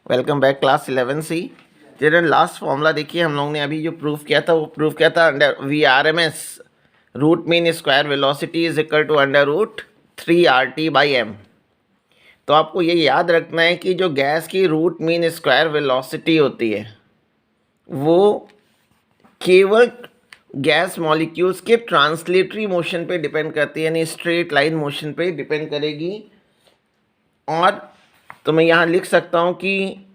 Welcome back class 11 सी। Children last formula देखिए, हम लोग ने अभी जो प्रूफ किया था वो प्रूफ किया था under VRMS root mean square velocity is equal to under root 3RT/m। तो आपको ये याद रखना है कि जो गैस की रूट मीन स्क्वायर वेलोसिटी होती है वो केवल गैस मॉलिक्यूल्स के ट्रांसलेटरी मोशन पे डिपेंड करती है, यानी स्ट्रेट लाइन मोशन पे डिपेंड करेगी। और तो मैं यहाँ लिख सकता हूँ कि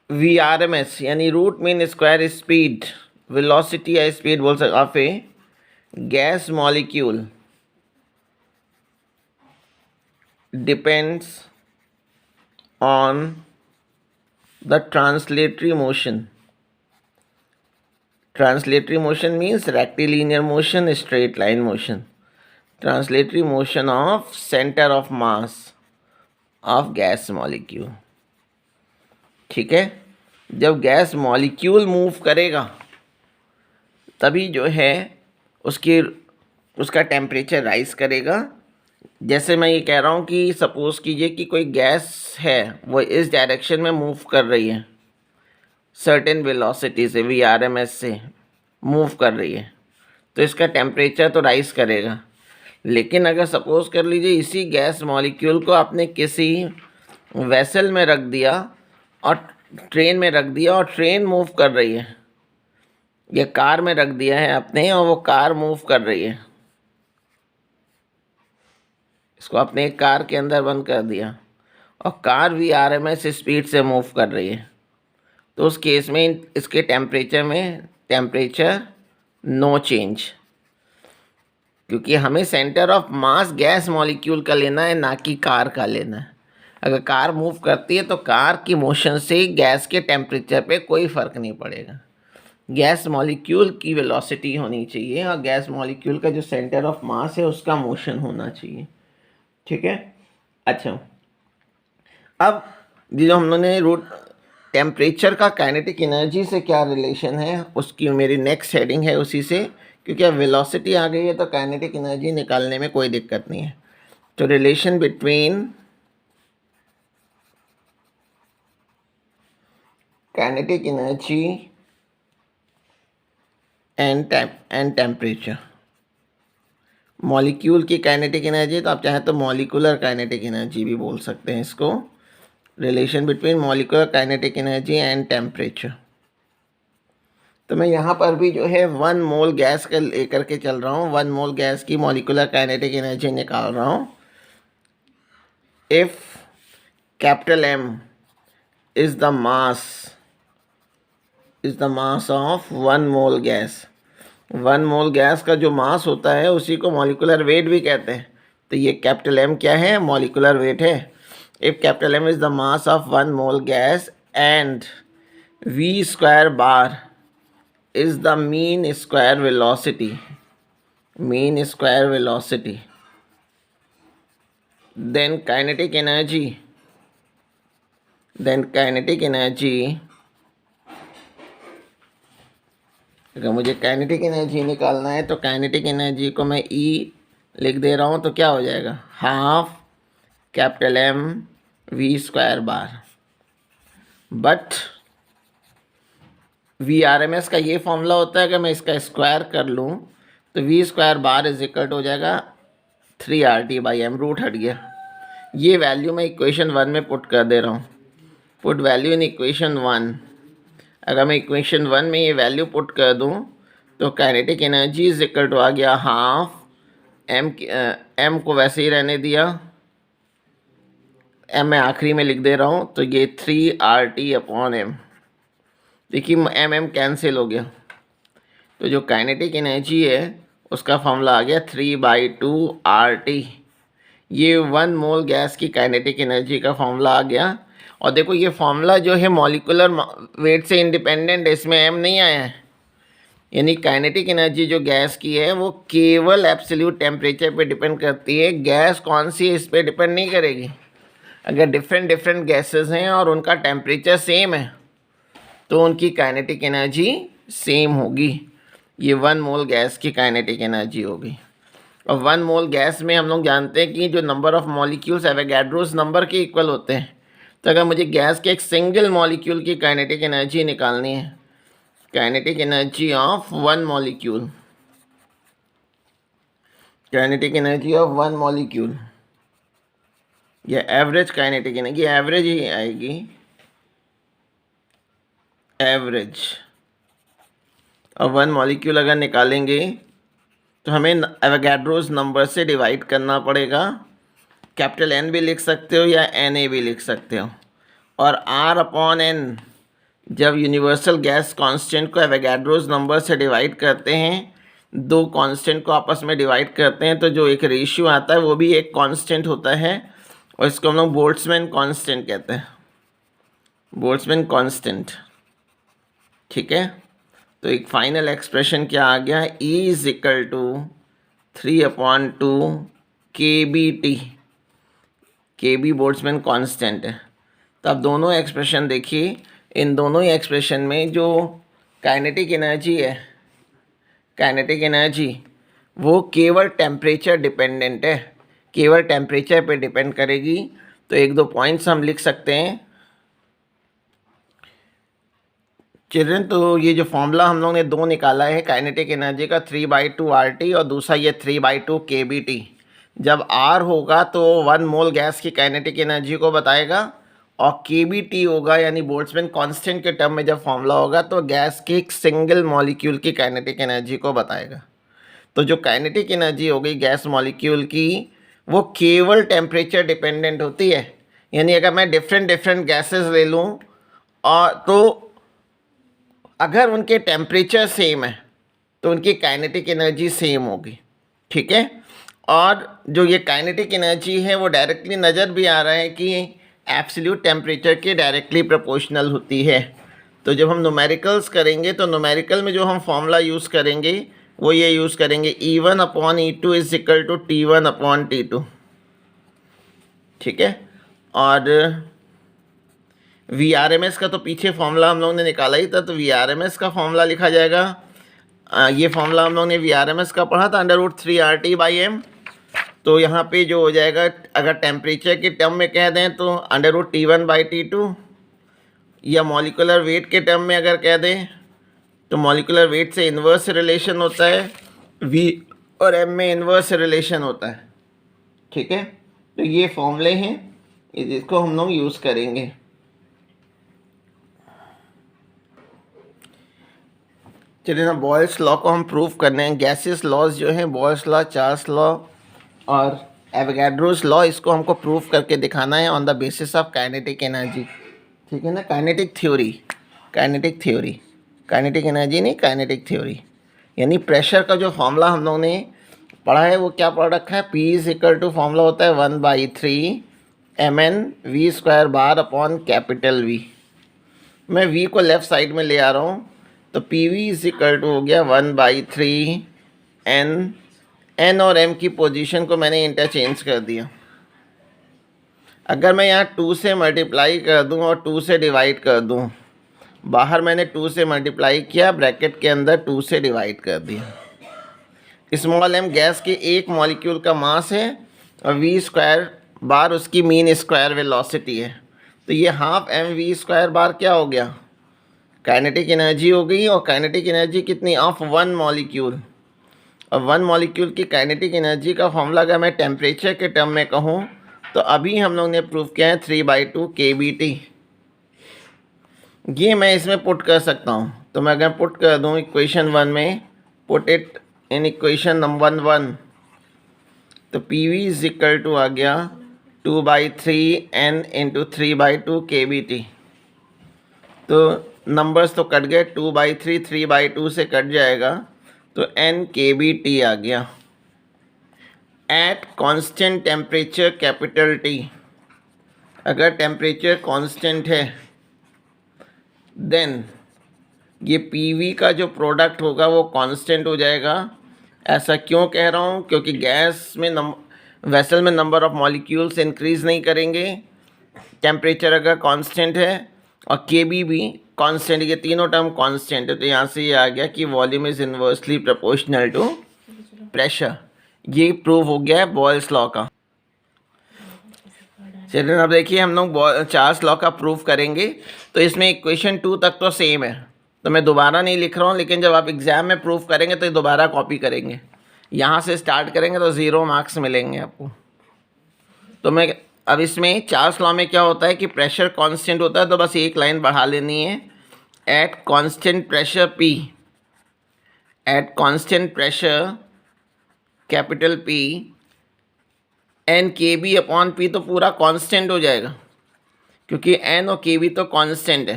VRMS यानी root mean square speed velocity या स्पीड बोल सकते of a gas molecule depends on the translatory motion. Translatory motion means rectilinear motion, straight line motion, translatory motion of centre of mass of gas molecule. ठीक है, जब gas molecule move करेगा तभी जो है उसका टेम्परेचर राइज करेगा। जैसे मैं ये कह रहा हूँ कि सपोज़ कीजिए कि कोई गैस है वो इस डायरेक्शन में मूव कर रही है, सर्टेन वेलोसिटी से VRMS से मूव कर रही है, तो इसका टेम्परेचर तो राइज करेगा। लेकिन अगर सपोज़ कर लीजिए इसी गैस मॉलिक्यूल को आपने किसी वेसल में रख दिया और ट्रेन में रख दिया और ट्रेन मूव कर रही है, या कार में रख दिया है आपने और वो कार मूव कर रही है, इसको आपने एक कार के अंदर बंद कर दिया और कार VRMS स्पीड से मूव कर रही है, तो उस केस में इसके टेम्परेचर नो चेंज, क्योंकि हमें centre of mass gas molecule का लेना है, ना कि कार का लेना है। अगर कार मूव करती है तो कार की मोशन से गैस के टेम्परेचर पे कोई फ़र्क नहीं पड़ेगा। गैस मॉलिक्यूल की वेलोसिटी होनी चाहिए और गैस मॉलिक्यूल का जो सेंटर ऑफ मास है उसका मोशन होना चाहिए। ठीक है, अच्छा, अब जो हम लोगों ने रूट टेम्परेचर का काइनेटिक एनर्जी से क्या रिलेशन है उसकी मेरी नेक्स्ट हेडिंग है उसी से, क्योंकि अब वेलोसिटी आ गई है तो काइनेटिक एनर्जी निकालने में कोई दिक्कत नहीं है। तो relation between kinetic energy and temperature. Molecule की काइनेटिक एनर्जी, तो आप चाहें तो मॉलिकुलर काइनेटिक एनर्जी भी बोल सकते हैं इसको। Relation between molecular kinetic energy and temperature. तो मैं यहाँ पर भी जो है 1 मोल गैस का लेकर के चल रहा हूँ, 1 मोल गैस की मॉलिकुलर काइनेटिक एनर्जी निकाल रहा हूँ। If capital M is the mass of 1 mole gas. 1 mole gas का जो मास होता है उसी को मॉलिकुलर वेट भी कहते हैं। तो ये कैपिटल M क्या है? मॉलिकुलर वेट है। If capital M is the mass of 1 mole gas and V square bar is the mean square velocity, then kinetic energy अगर मुझे काइनेटिक एनर्जी निकालना है तो काइनेटिक एनर्जी को मैं E लिख दे रहा हूँ, तो क्या हो जाएगा? Half capital M V square bar. But VRMS का ये फॉर्मूला होता है, अगर मैं इसका स्क्वायर कर लूँ तो V square bar is equal to हो जाएगा 3RT/m, रूट हट गया। ये वैल्यू मैं इक्वेशन 1 में पुट कर दे रहा हूँ। Put value in equation 1। अगर मैं इक्वेशन 1 में ये वैल्यू पुट कर दूँ तो kinetic energy is equal to आ गया हाफ M को वैसे ही रहने दिया, M मैं आखिरी में लिख दे रहा हूँ, तो ये 3RT/m। देखिए M कैंसिल हो गया, तो जो काइनेटिक एनर्जी है उसका फॉर्मूला आ गया 3/2RT। ये 1 मोल गैस की काइनेटिक एनर्जी का फॉर्मूला आ गया। और देखो ये फॉर्मूला जो है मॉलिकुलर वेट से इंडिपेंडेंट है, इसमें M नहीं आया है। यानी काइनेटिक एनर्जी जो गैस की है वो केवल एब्सोल्यूट टेम्परेचर पे डिपेंड करती है। गैस कौन सी है इस पर डिपेंड नहीं करेगी। अगर डिफरेंट गैसेस हैं और उनका टेम्परेचर सेम है तो उनकी काइनेटिक एनर्जी सेम होगी। ये 1 मोल गैस की काइनेटिक एनर्जी होगी। और 1 मोल गैस में हम लोग जानते हैं कि जो number of molecules Avogadro's number के इक्वल होते हैं, तो अगर मुझे गैस के एक सिंगल मॉलिक्यूल की काइनेटिक एनर्जी निकालनी है, kinetic energy of one molecule, kinetic energy of one molecule या एवरेज काइनेटिक एनर्जी, एवरेज ही आएगी, एवरेज और वन मॉलिक्यूल अगर निकालेंगे तो हमें एवोगाड्रोस नंबर से डिवाइड करना पड़ेगा। कैपिटल एन भी लिख सकते हो या एन ए भी लिख सकते हो। और आर अपॉन एन, जब यूनिवर्सल गैस कांस्टेंट को एवोगाड्रोस नंबर से डिवाइड करते हैं, दो कांस्टेंट को आपस में डिवाइड करते हैं, तो जो एक रेशियो आता है वो भी एक कांस्टेंट होता है और इसको हम लोग बोल्ट्जमैन कांस्टेंट कहते हैं, बोल्ट्जमैन कांस्टेंट। ठीक है, तो एक फाइनल एक्सप्रेशन क्या आ गया, E is equal to 3/2 kBT, KB Boltzmann constant है। तो आप दोनों एक्सप्रेशन देखिए, इन दोनों ही एक्सप्रेशन में जो काइनेटिक एनर्जी है, काइनेटिक एनर्जी वो केवल टेम्परेचर डिपेंडेंट है, केवल टेम्परेचर पे डिपेंड करेगी। तो एक दो पॉइंट्स हम लिख सकते हैं चिल्ड्रन। तो ये जो फॉर्मूला हम लोग ने दो निकाला है काइनेटिक एनर्जी का, 3/2 RT और दूसरा ये 3/2 kBT। जब R होगा तो 1 मोल गैस की काइनेटिक एनर्जी को बताएगा और kBT होगा यानी बोल्ट्जमैन कांस्टेंट के टर्म में जब फॉर्मूला होगा तो गैस की एक सिंगल मॉलिक्यूल की काइनेटिक एनर्जी को बताएगा। तो जो काइनेटिक एनर्जी हो गई गैस मॉलिक्यूल की वो केवल टेम्परेचर डिपेंडेंट होती है। यानी अगर मैं डिफरेंट गैसेस ले लूँ और तो अगर उनके टेम्परेचर सेम है तो उनकी काइनेटिक एनर्जी सेम होगी। ठीक है, और जो ये काइनेटिक एनर्जी है वो डायरेक्टली नज़र भी आ रहा है कि एब्सोल्यूट टेम्परेचर के डायरेक्टली प्रोपोर्शनल होती है। तो जब हम न्यूमेरिकल्स करेंगे तो न्यूमेरिकल में जो हम फॉर्मूला यूज़ करेंगे वो ये यूज़ करेंगे, E1/E2 is equal to T1/T2। ठीक है, और VRMS का तो पीछे फॉर्मूला हम लोग ने निकाला ही था, तो VRMS का फॉर्मूला लिखा जाएगा। ये फॉर्मूला हम लोग ने VRMS का पढ़ा था, √3RT/m। तो यहाँ पे जो हो जाएगा, अगर टेम्परेचर के टर्म में कह दें तो √T1/T2, या मॉलिकुलर वेट के टर्म में अगर कह दें तो मॉलिकुलर वेट से इन्वर्स रिलेशन होता है, V और M में इन्वर्स रिलेशन होता है। ठीक है, तो ये फॉर्मूले हैं, जिसको हम लोग यूज़ करेंगे। चलिए ना, बॉयल्स लॉ को हम प्रूव करने हैं। गैसेस लॉज जो हैं, बॉयल्स लॉ, चार्ल्स लॉ और एवोगाड्रोस लॉ, इसको हमको प्रूव करके दिखाना है on the basis of kinetic energy. ठीक है ना, kinetic theory, kinetic theory, kinetic energy नहीं, काइनेटिक थ्योरी। यानी प्रेशर का जो फॉर्मूला हम लोगों ने पढ़ा है वो क्या पढ़ रखा है, P is equal to formula होता है 1/3 mn V² bar upon capital V। मैं V को लेफ़्ट साइड में ले आ रहा हूँ, तो PV इज इक्वल टू हो गया 1/3 n और m की पोजीशन को मैंने इंटरचेंज कर दिया। अगर मैं यहाँ 2 से मल्टीप्लाई कर दूँ और 2 से डिवाइड कर दूँ, बाहर मैंने 2 से मल्टीप्लाई किया, ब्रैकेट के अंदर 2 से डिवाइड कर दिया। स्मॉल m गैस के एक मॉलिक्यूल का मास है और V² बार उसकी मीन स्क्वायर वेलोसिटी है। तो ये ½ mv² बार क्या हो गया, काइनेटिक एनर्जी हो गई। और काइनेटिक एनर्जी कितनी, ऑफ वन मॉलिक्यूल। और वन मॉलिक्यूल की काइनेटिक एनर्जी का फॉर्मूला अगर मैं टेम्परेचर के टर्म में कहूँ तो अभी हम लोग ने प्रूव किया है 3/2 kBT। ये मैं इसमें पुट कर सकता हूँ, तो मैं अगर पुट कर दूँ इक्वेशन 1 में, put it in equation number 1, तो PV इज इक्वल टू आ गया 2/3 n इंटू 3/2 kBT। तो नंबर्स तो कट गए, 2/3 3/2 से कट जाएगा, तो n kBT आ गया at constant temperature capital T। अगर टेम्परेचर कांस्टेंट है देन ये PV का जो प्रोडक्ट होगा वो कांस्टेंट हो जाएगा। ऐसा क्यों कह रहा हूँ, क्योंकि गैस में वेसल में नंबर ऑफ मॉलिक्यूल्स इंक्रीज़ नहीं करेंगे टेम्परेचर अगर कांस्टेंट है, और KB भी कांस्टेंट, ये तीनों टर्म कांस्टेंट है। तो यहाँ से ये आ गया कि volume is inversely proportional to pressure. ये प्रूव हो गया है बॉयल्स लॉ का। चिल्ड्रन अब देखिए हम लोग चार्ल्स लॉ का प्रूफ करेंगे, तो इसमें इक्वेशन 2 तक तो सेम है, तो मैं दोबारा नहीं लिख रहा हूँ, लेकिन जब आप एग्ज़ाम में प्रूफ करेंगे तो दोबारा कॉपी करेंगे। यहाँ से स्टार्ट करेंगे तो 0 मार्क्स मिलेंगे आपको। तो मैं अब इसमें चार्ल्स लॉ में क्या होता है कि प्रेशर कांस्टेंट होता है, तो बस एक लाइन बढ़ा लेनी है, at constant pressure P, at constant pressure capital P N K B upon P, तो पूरा कांस्टेंट हो जाएगा क्योंकि एन और के बी तो कांस्टेंट है।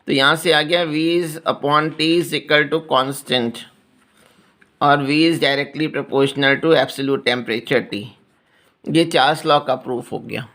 तो यहाँ से आ गया V is upon T is equal to constant, और V is directly proportional to absolute temperature T। ये चार्ल्स लॉ का प्रूफ हो गया।